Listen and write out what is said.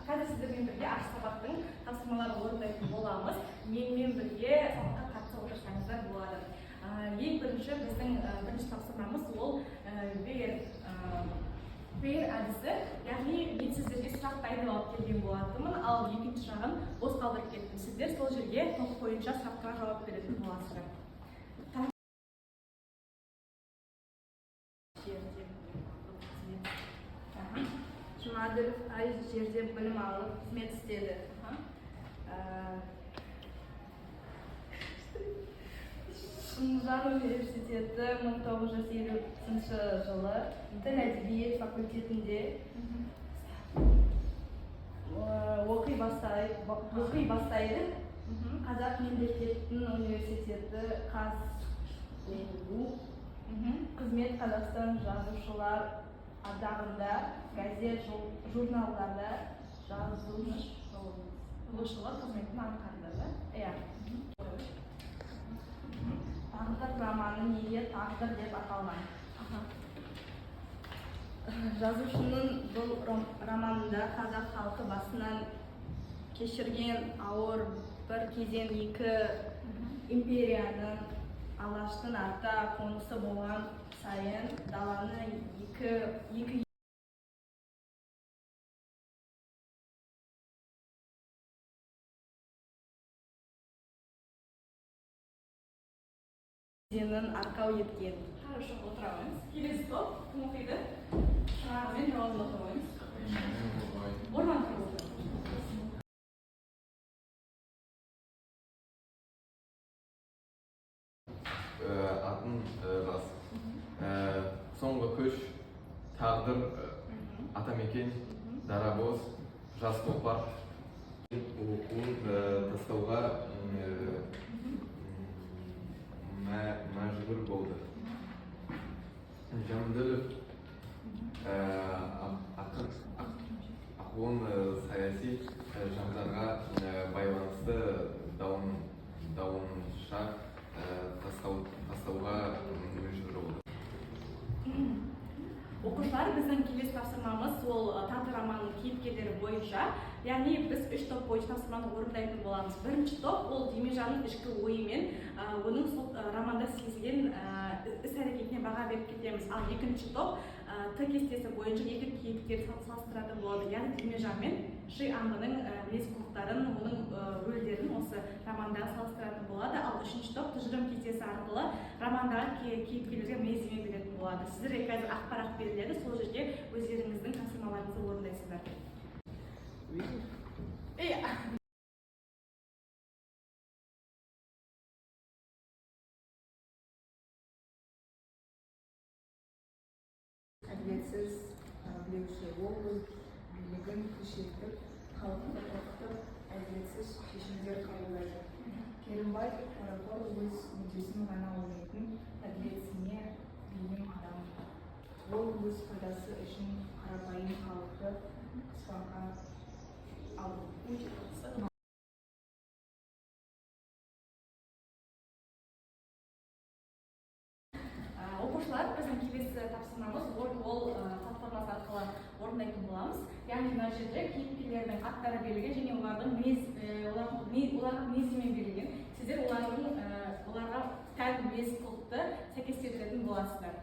қазір сіздермен бірге ашық сабақтың тапсырмаларын орындайтын боламыз. Менімен бірге сабаққа қатыса отырсаңыздар болады. Ең бірінші біздің бірінші тапсырмамыз ол where әдісі, яғни мен сіздерге сұрақ дайындап келген болатынмын, ал екінші жағын бос қалдырып кеттім. Сіздер сол жерге топ бойынша сұрақтарға жауап беретін боласыздар. Жұмаділов ай жерде білім алып қызмет істеді. Шыңжаң университеті 1950 жылы тіл әдебиет факультетінде оқи бастайды. Қазақ мемлекеттік университеті КазУ қызмет Қазақстан жазушылар одағында, газет журналдарда жазушылар қызметін атқарды. Тағдыр романы неге тағдыр деп аталған? Жазушының бұл романында қазақ халқы басынан кешірген ауыр бір кезең екі империяның алаштың арта қонысы болған сайын даланы екі арқау еткен. Хорошо, отырамыз. Келесі топ, кім оқиды? Шағымен жауабын оқымаймыз. Орман тұрғызды. Атын жаз. Соңғы көш, тағдыр, атамекен, дарабоз, жас тұлпар. Оқуын тастауға мәжбүр болды. Жамдылов ақылын саяси жағдайға байланысты дауынша тастауға мәжбүр болды. Оқушылар, біздің келесі тапсырмамыз ол тағдыр романының кейіпкерлері бойынша, яғни біз 3 топ бойынша тапсырманы орындайтын боламыз. Бірінші топ ол Демежанның ішкі ойымен оның сол романда сезілген іс-әрекетіне баға беріп кетеміз. Ал екінші топ Т кестесі бойынша екі кейіпкерді салыстыратын болады. Яғни Демежан мен Ши Аңғының мінез-құлықтарын, оның рөлдерін осы романдағы салыстыратын болады. Ал үшінші топ тұжырым кестесі арқылы романдағы кейіпкерлерге мінездеме беретін болады. Сіздерге қазір ақпарат беріледі, сол жерге өздеріңіздің тапсырмаларыңызды орындайсыздар. Әділетсіз білеуші ол билігін күшейтіп, халықты қорқытып, әділетсіз шешімдер қабылдайды. Керімбай парақор өз мүддесін ғана ойлайтын әділетсіне бейім адам. Ол өз пайдасы үшін қарапайым халықты қыспаққа алды. Оқушылар, біздің келесі тапсырмамыз ол платформасы арқылы орындайтын боламыз. Яғни мына жерде кейіпкерлердің аттары берілген және олардың мінездеме берілген. Сіздер оларға тән мінез-құлықты сәйкестендіретін боласыздар.